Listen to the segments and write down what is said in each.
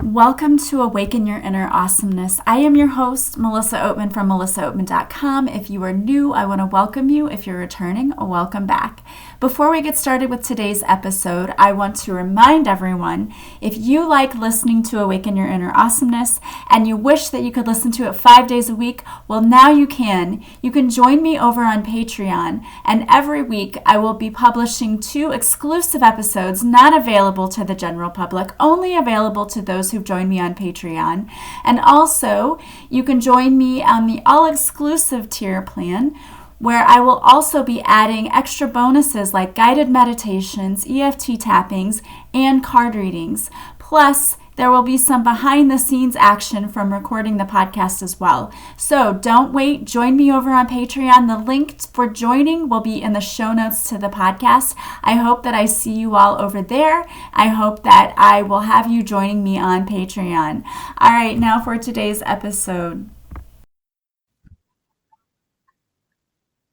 Welcome to Awaken Your Inner Awesomeness. I am your host, Melissa Oatman from melissaoatman.com. If you are new, I want to welcome you. If you're returning, welcome back. Before we get started with today's episode, I want to remind everyone, if you like listening to Awaken Your Inner Awesomeness and you wish that you could listen to it 5 days a week, well, now you can. You can join me over on Patreon, and every week I will be publishing 2 exclusive episodes not available to the general public, only available to those who've joined me on Patreon. And also, you can join me on the all-exclusive tier plan, where I will also be adding extra bonuses like guided meditations, EFT tappings, and card readings. Plus, there will be some behind-the-scenes action from recording the podcast as well. So don't wait. Join me over on Patreon. The link for joining will be in the show notes to the podcast. I hope that I see you all over there. I hope that I will have you joining me on Patreon. All right, now for today's episode.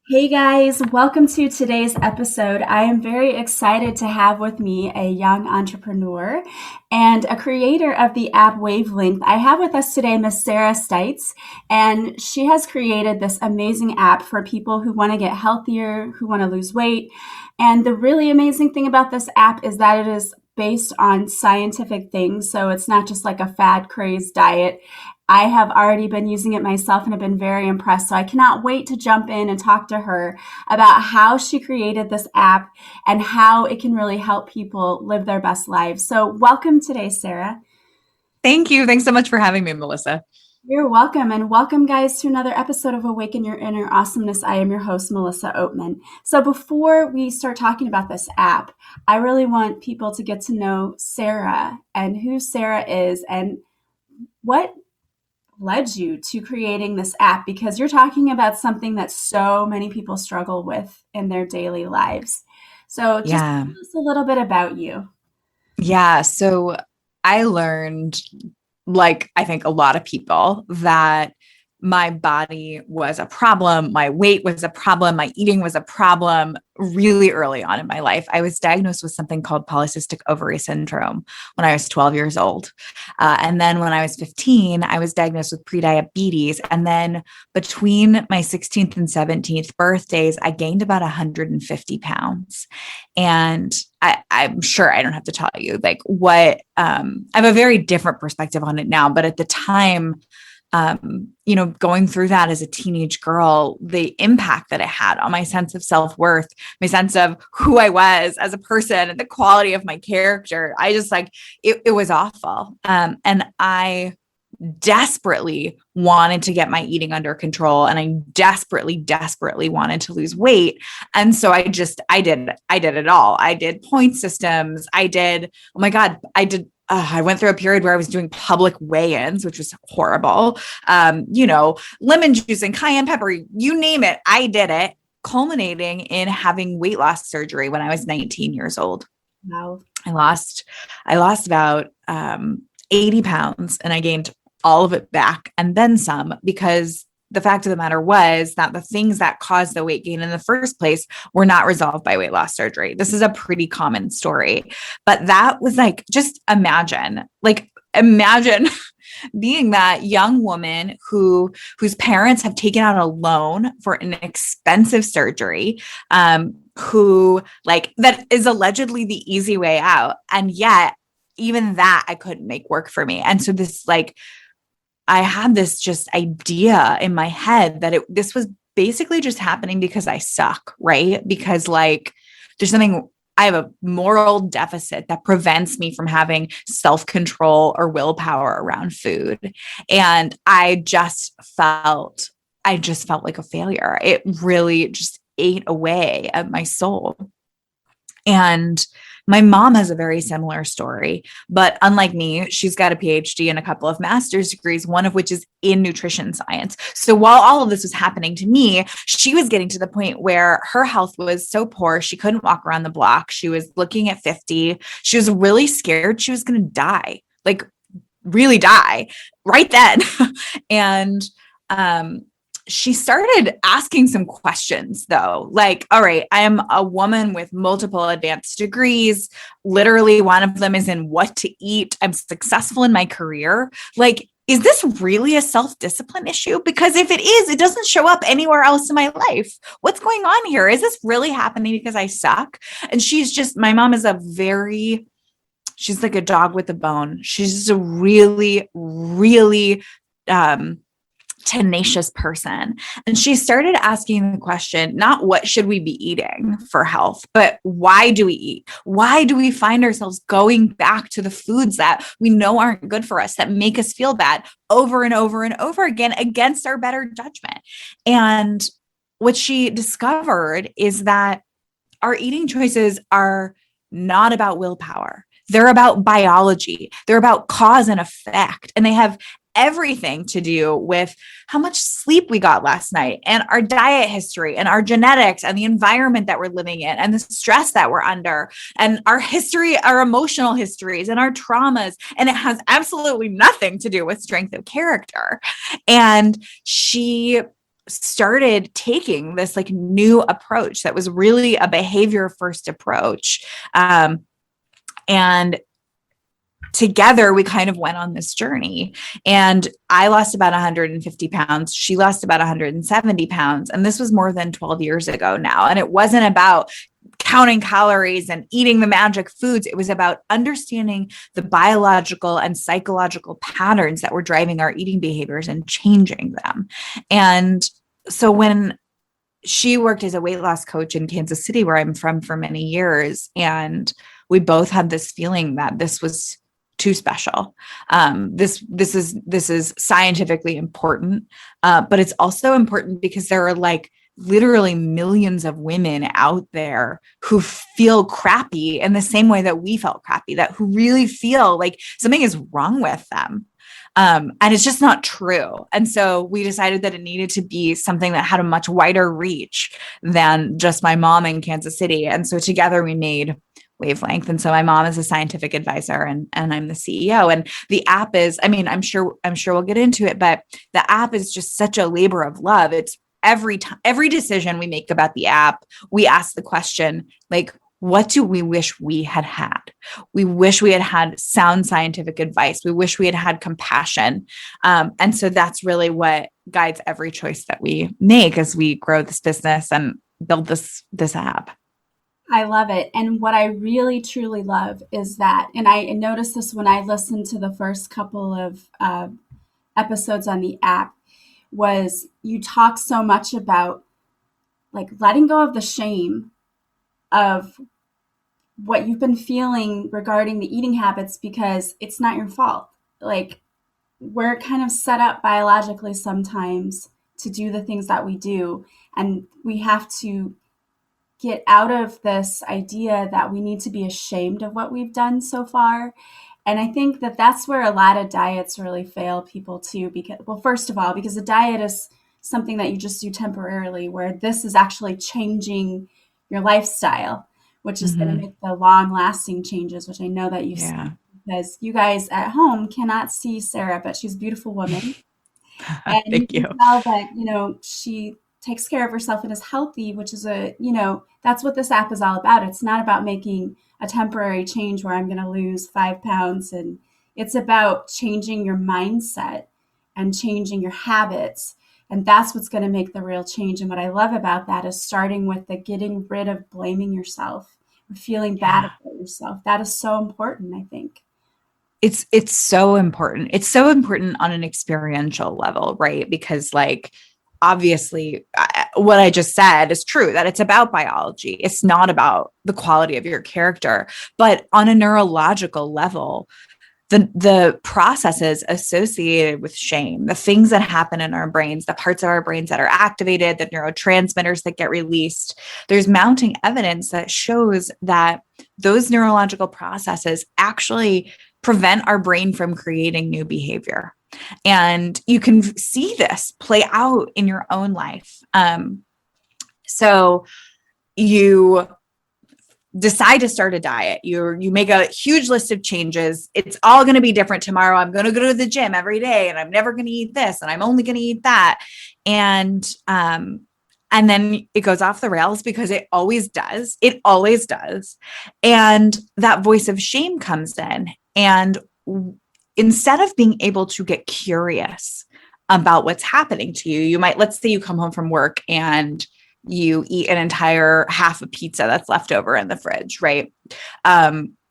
Hey guys, welcome to today's episode. I am very excited to have with me a young entrepreneur and a creator of the app Wavelength. I have with us today Miss Sarah Stites, and she has created this amazing app for people who want to get healthier, who want to lose weight. And the really amazing thing about this app is that it is based on scientific things. So it's not just like a fad craze diet. I have already been using it myself and have been very impressed. So I cannot wait to jump in and talk to her about how she created this app and how it can really help people live their best lives. So welcome today, Sarah. Thank you. Thanks so much for having me, Melissa. You're welcome. And welcome, guys, to another episode of Awaken Your Inner Awesomeness. I am your host, Melissa Oatman. So before we start talking about this app, I really want people to get to know Sarah and who Sarah is and what led you to creating this app, because you're talking about something that so many people struggle with in their daily lives. So just tell us a little bit about you. Yeah. So I learned, like I think a lot of people, that my body was a problem. My weight was a problem. My eating was a problem really early on in my life. I was diagnosed with something called polycystic ovary syndrome when I was 12 years old. And then when I was 15, I was diagnosed with prediabetes. And then between my 16th and 17th birthdays, I gained about 150 pounds. And I'm sure I don't have to tell you like what, I have a very different perspective on it now, but at the time, going through that as a teenage girl, the impact that it had on my sense of self-worth, my sense of who I was as a person and the quality of my character, I just it was awful. And I desperately wanted to get my eating under control. And I desperately wanted to lose weight. And so I did it all. I did point systems. I went through a period where I was doing public weigh-ins, which was horrible. Lemon juice and cayenne pepper, you name it. I did it, culminating in having weight loss surgery when I was 19 years old. Wow. I lost about 80 pounds and I gained all of it back and then some, because the fact of the matter was that the things that caused the weight gain in the first place were not resolved by weight loss surgery. This is a pretty common story, but that was just imagine being that young woman whose parents have taken out a loan for an expensive surgery, who that is allegedly the easy way out. And yet even that I couldn't make work for me. And so I had this just idea in my head that this was basically just happening because I suck, right? Because there's something, I have a moral deficit that prevents me from having self-control or willpower around food. And I just felt like a failure. It really just ate away at my soul. And my mom has a very similar story, but unlike me, she's got a PhD and a couple of master's degrees, one of which is in nutrition science. So while all of this was happening to me, she was getting to the point where her health was so poor, she couldn't walk around the block. She was looking at 50. She was really scared she was going to die, really die right then. And she started asking some questions though, like, all right, I am a woman with multiple advanced degrees. Literally, one of them is in what to eat. I'm successful in my career. Like, is this really a self-discipline issue? Because if it is, it doesn't show up anywhere else in my life. What's going on here? Is this really happening because I suck? And my mom is she's like a dog with a bone. She's just a really, really, tenacious person. And she started asking the question, not what should we be eating for health, but why do we eat? Why do we find ourselves going back to the foods that we know aren't good for us, that make us feel bad over and over and over again against our better judgment? And what she discovered is that our eating choices are not about willpower. They're about biology. They're about cause and effect. And they have everything to do with how much sleep we got last night and our diet history and our genetics and the environment that we're living in and the stress that we're under and our history, our emotional histories and our traumas. And it has absolutely nothing to do with strength of character. And she started taking this like new approach that was really a behavior first approach. And together we kind of went on this journey, and I lost about 150 pounds. She lost about 170 pounds. And this was more than 12 years ago now. And it wasn't about counting calories and eating the magic foods. It was about understanding the biological and psychological patterns that were driving our eating behaviors and changing them. And so when she worked as a weight loss coach in Kansas City, where I'm from, for many years, and we both had this feeling that this was too special. This is scientifically important, but it's also important because there are like literally millions of women out there who feel crappy in the same way that we felt crappy, who really feel like something is wrong with them. And it's just not true. And so we decided that it needed to be something that had a much wider reach than just my mom in Kansas City. And so together we made Wavelength. And so my mom is a scientific advisor and I'm the CEO. And the app is, I mean, I'm sure we'll get into it, but the app is just such a labor of love. It's every decision we make about the app, we ask the question, like, what do we wish we had had? We wish we had had sound scientific advice. We wish we had had compassion. And so that's really what guides every choice that we make as we grow this business and build this app. I love it. And what I really, truly love is that, and I noticed this when I listened to the first couple of episodes on the app, was you talk so much about like letting go of the shame of what you've been feeling regarding the eating habits, because it's not your fault. Like, we're kind of set up biologically sometimes to do the things that we do. And we have to get out of this idea that we need to be ashamed of what we've done so far. And I think that that's where a lot of diets really fail people too, because, well, first of all, because a diet is something that you just do temporarily, where this is actually changing your lifestyle, which is going to make the long lasting changes, which I know that you've seen, because you guys at home cannot see Sarah, but she's a beautiful woman. And Thank you. Can tell that, she takes care of herself and is healthy, which is that's what this app is all about. It's not about making a temporary change where I'm going to lose 5 pounds. And it's about changing your mindset and changing your habits. And that's what's going to make the real change. And what I love about that is starting with the getting rid of blaming yourself or feeling bad about yourself. That is so important, I think. It's so important. It's so important on an experiential level, right? Because obviously what I just said is true, that it's about biology. It's not about the quality of your character, but on a neurological level, the processes associated with shame, the things that happen in our brains, the parts of our brains that are activated, the neurotransmitters that get released, there's mounting evidence that shows that those neurological processes actually prevent our brain from creating new behavior. And you can see this play out in your own life. So you decide to start a diet. You make a huge list of changes. It's all going to be different tomorrow. I'm going to go to the gym every day and I'm never going to eat this and I'm only going to eat that. And then it goes off the rails because it always does. It always does. And that voice of shame comes in. And instead of being able to get curious about what's happening to you, you might, let's say you come home from work and you eat an entire half a pizza that's left over in the fridge, right?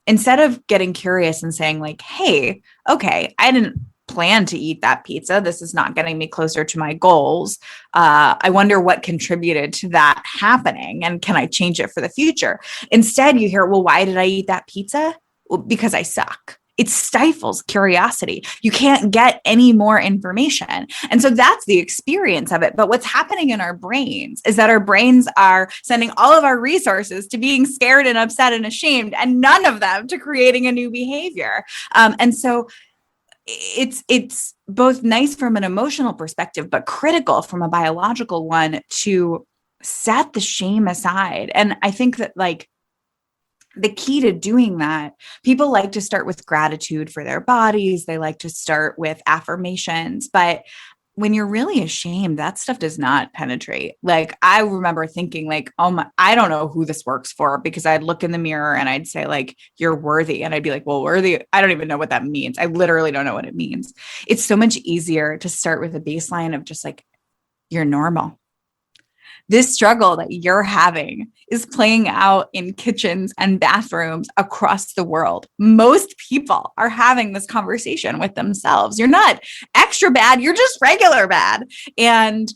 Instead of getting curious and saying like, hey, okay, I didn't plan to eat that pizza. This is not getting me closer to my goals. I wonder what contributed to that happening and can I change it for the future? Instead, you hear, well, why did I eat that pizza? Well, because I suck. It stifles curiosity. You can't get any more information. And so that's the experience of it. But what's happening in our brains is that our brains are sending all of our resources to being scared and upset and ashamed, and none of them to creating a new behavior. And so it's both nice from an emotional perspective, but critical from a biological one to set the shame aside. And I think that like the key to doing that, people like to start with gratitude for their bodies. They like to start with affirmations, but when you're really ashamed, that stuff does not penetrate. Like I remember thinking like, oh my, I don't know who this works for, because I'd look in the mirror and I'd say like, you're worthy. And I'd be like, well, worthy. I don't even know what that means. I literally don't know what it means. It's so much easier to start with a baseline of just like, you're normal. This struggle that you're having is playing out in kitchens and bathrooms across the world. Most people are having this conversation with themselves. You're not extra bad, you're just regular bad. And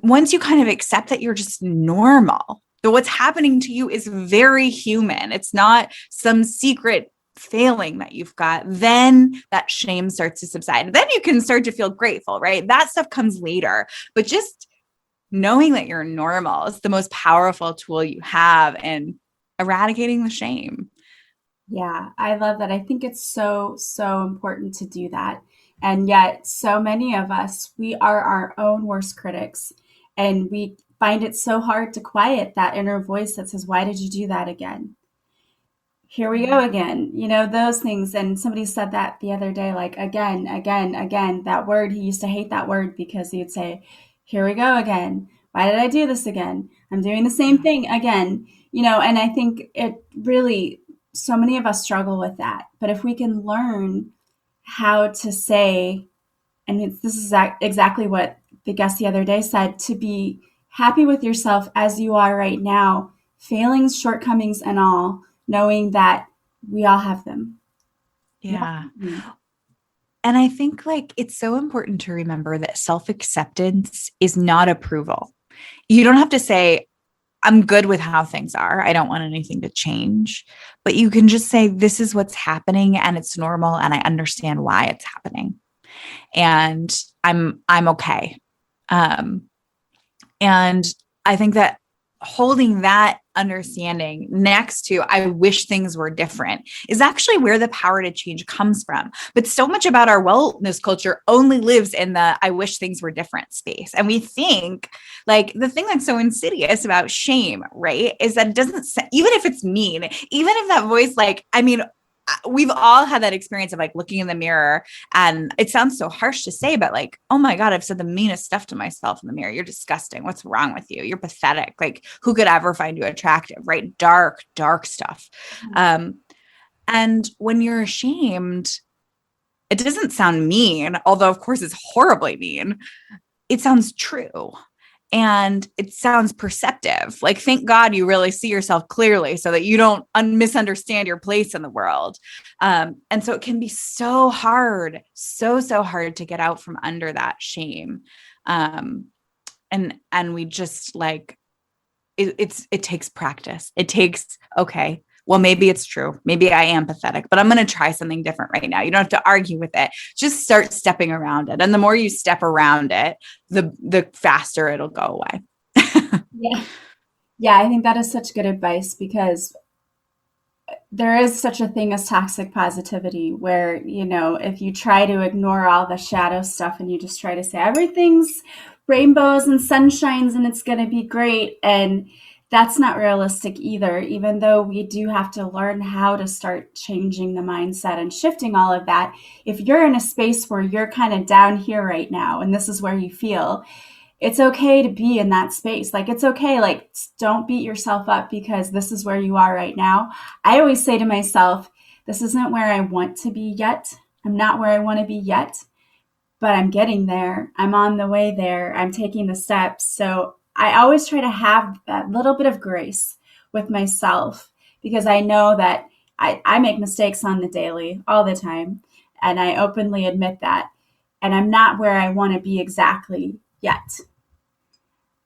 once you kind of accept that you're just normal, that what's happening to you is very human, it's not some secret failing that you've got, then that shame starts to subside. Then you can start to feel grateful, right? That stuff comes later. But just knowing that you're normal is the most powerful tool you have in eradicating the shame. Yeah, I love that. I think it's so, so important to do that. And yet, so many of us, we are our own worst critics. And we find it so hard to quiet that inner voice that says, why did you do that again? Here we go again. You know, those things. And somebody said that the other day, like, again, again, again, that word. He used to hate that word because he'd say, here we go again. Why did I do this again? I'm doing the same thing again. You know, and I think it really, so many of us struggle with that. But if we can learn how to say, and this is exactly what the guest the other day said, to be happy with yourself as you are right now, failings, shortcomings, and all, knowing that we all have them. Yeah. And I think like it's so important to remember that self-acceptance is not approval. You don't have to say, I'm good with how things are. I don't want anything to change. But you can just say, this is what's happening and it's normal and I understand why it's happening. And I'm okay. And I think that holding that understanding next to I wish things were different is actually where the power to change comes from. But so much about our wellness culture only lives in the I wish things were different space. And we think like the thing that's so insidious about shame, right, is that it doesn't, even if it's mean, even if that voice, like, I mean, we've all had that experience of like looking in the mirror and it sounds so harsh to say, but like, oh my God, I've said the meanest stuff to myself in the mirror. You're disgusting. What's wrong with you? You're pathetic. Like who could ever find you attractive, right? Dark, dark stuff. And when you're ashamed, it doesn't sound mean, although of course it's horribly mean. It sounds true. And it sounds perceptive. Like, thank God you really see yourself clearly so that you don't misunderstand your place in the world. And so it can be so hard, so hard to get out from under that shame. And we just like, it takes practice. It takes, okay, well, maybe it's true. Maybe I am pathetic, but I'm going to try something different right now. You don't have to argue with it. Just start stepping around it. And the more you step around it, the faster it'll go away. Yeah. Yeah, I think that is such good advice because there is such a thing as toxic positivity where, you know, if you try to ignore all the shadow stuff and you just try to say everything's rainbows and sunshines and it's going to be great. And that's not realistic either, even though we do have to learn how to start changing the mindset and shifting all of that. If you're in a space where you're kind of down here right now, and this is where you feel, it's okay to be in that space. Like, it's okay. Like, don't beat yourself up because this is where you are right now. I always say to myself, this isn't where I want to be yet. I'm not where I want to be yet, but I'm getting there. I'm on the way there. I'm taking the steps. So I always try to have that little bit of grace with myself because I know that I make mistakes on the daily all the time. And I openly admit that. And I'm not where I want to be exactly yet,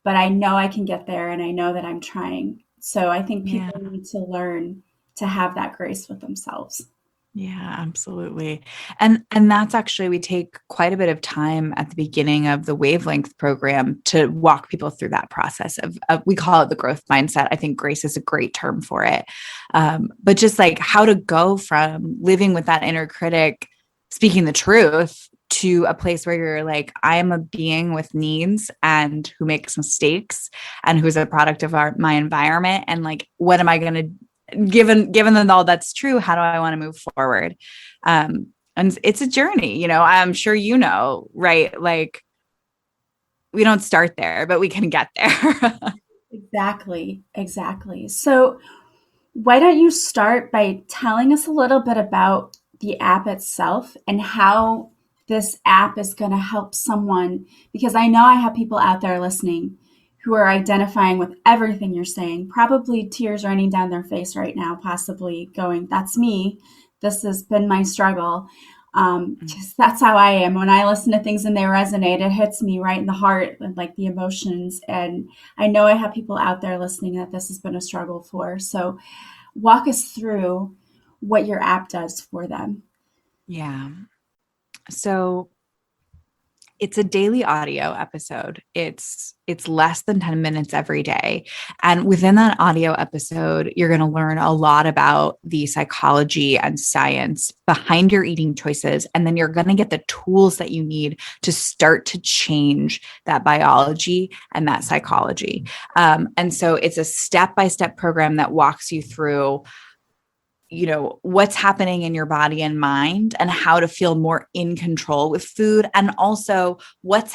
but I know I can get there and I know that I'm trying. So I think Yeah. people need to learn to have that grace with themselves. Yeah, absolutely. And that's actually we take quite a bit of time at the beginning of the Wavelength program to walk people through that process of we call it the growth mindset. I think grace is a great term for it. But just like how to go from living with that inner critic speaking the truth to a place where you're like, I am a being with needs and who makes mistakes and who's a product of my environment. And like, what am I going to given that all that's true, how do I want to move forward? And it's a journey, I'm sure, right? Like we don't start there, but we can get there. Exactly. Exactly. So why don't you start by telling us a little bit about the app itself and how this app is going to help someone? Because I know I have people out there listening who are identifying with everything you're saying, probably tears running down their face right now, possibly going, that's me. This has been my struggle. Just that's how I am. When I listen to things and they resonate, it hits me right in the heart, and like the emotions. And I know I have people out there listening that this has been a struggle for. So walk us through what your app does for them. Yeah. So it's a daily audio episode. It's less than 10 minutes every day. And within that audio episode, you're going to learn a lot about the psychology and science behind your eating choices. And then you're going to get the tools that you need to start to change that biology and that psychology. And so it's a step-by-step program that walks you through what's happening in your body and mind and how to feel more in control with food, and also what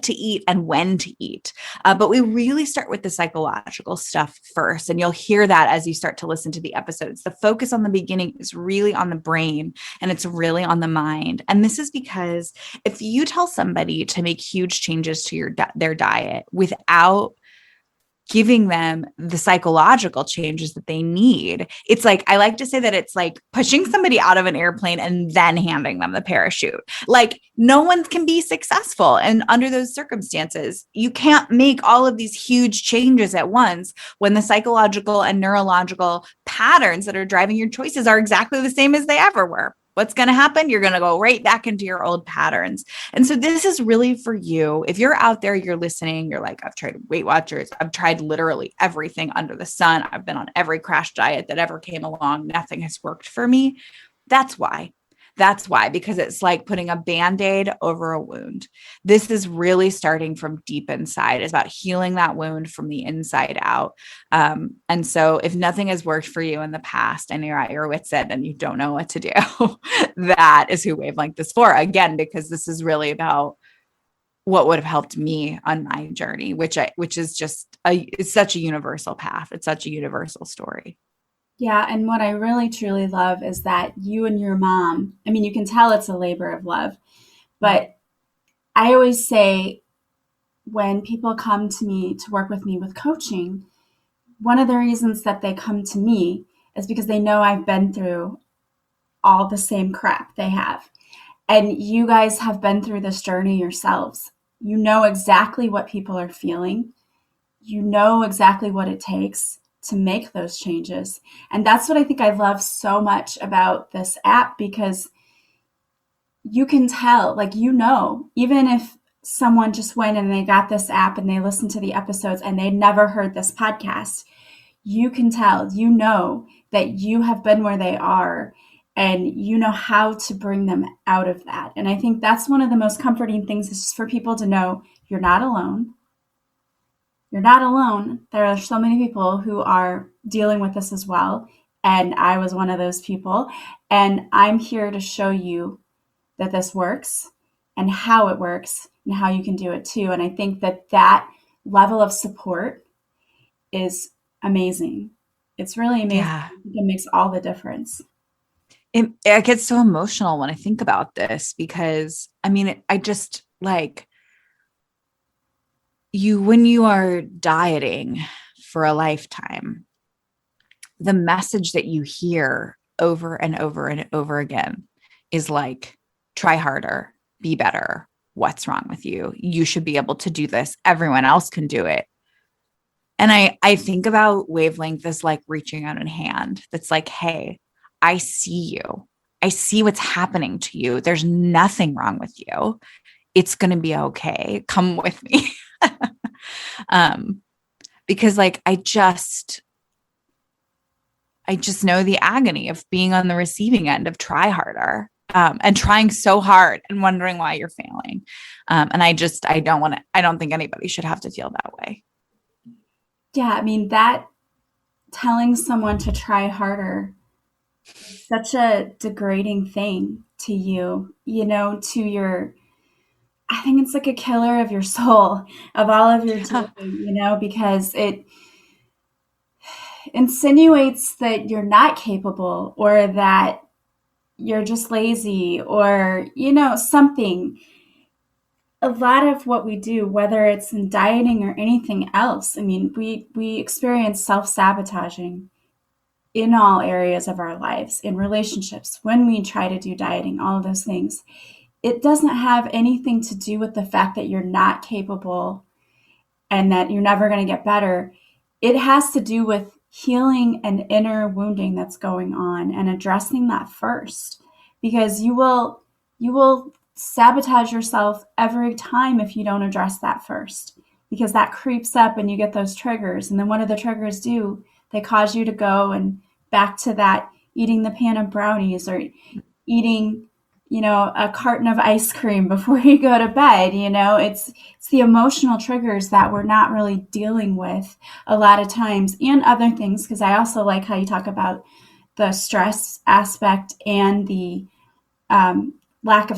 to eat and when to eat. But we really start with the psychological stuff first. And you'll hear that as you start to listen to the episodes. The focus on the beginning is really on the brain and it's really on the mind. And this is because if you tell somebody to make huge changes to their diet without giving them the psychological changes that they need. It's like, I like to say that it's like pushing somebody out of an airplane and then handing them the parachute. Like no one can be successful. And under those circumstances, you can't make all of these huge changes at once when the psychological and neurological patterns that are driving your choices are exactly the same as they ever were. What's going to happen? You're going to go right back into your old patterns. And so this is really for you. If you're out there, you're listening, you're like, I've tried Weight Watchers. I've tried literally everything under the sun. I've been on every crash diet that ever came along. Nothing has worked for me. That's why. That's why, because it's like putting a Band-Aid over a wound. This is really starting from deep inside. It's about healing that wound from the inside out. And so if nothing has worked for you in the past and you're at your wit's end and you don't know what to do, that is who Wavelength is for. Again, because this is really about what would have helped me on my journey, which is just it's such a universal path. It's such a universal story. Yeah, and what I really truly love is that you and your mom, I mean, you can tell it's a labor of love, but I always say when people come to me to work with me with coaching, one of the reasons that they come to me is because they know I've been through all the same crap they have. And you guys have been through this journey yourselves. You know exactly what people are feeling. You know exactly what it takes to make those changes. And that's what I think I love so much about this app, because you can tell, like, even if someone just went and they got this app and they listened to the episodes and they never heard this podcast, you can tell, that you have been where they are and you know how to bring them out of that. And I think that's one of the most comforting things, is for people to know you're not alone. You're not alone. There are so many people who are dealing with this as well. And I was one of those people. And I'm here to show you that this works and how it works and how you can do it too. And I think that that level of support is amazing. It's really amazing. Yeah. It makes all the difference. It gets so emotional when I think about this because I mean, I just like when you are dieting for a lifetime, the message that you hear over and over and over again is like, try harder, be better. What's wrong with you? You should be able to do this. Everyone else can do it. And I think about Wavelength as like reaching out a hand that's like, hey, I see you. I see what's happening to you. There's nothing wrong with you. It's going to be okay. Come with me. um, because like I just know the agony of being on the receiving end of try harder, and trying so hard and wondering why you're failing. And I don't think anybody should have to feel that way. Yeah, I mean, that telling someone to try harder is such a degrading thing to you, to your, I think it's like a killer of your soul, of all of your joy, Yeah. because it insinuates that you're not capable or that you're just lazy or, something. A lot of what we do, whether it's in dieting or anything else, I mean, we experience self-sabotaging in all areas of our lives, in relationships, when we try to do dieting, all of those things. It doesn't have anything to do with the fact that you're not capable and that you're never going to get better. It has to do with healing an inner wounding that's going on and addressing that first, because you will sabotage yourself every time if you don't address that first, because that creeps up and you get those triggers, and then what do the triggers do? They cause you to go and back to that eating the pan of brownies or eating, a carton of ice cream before you go to bed. It's the emotional triggers that we're not really dealing with a lot of times, and other things, because I also like how you talk about the stress aspect and the lack of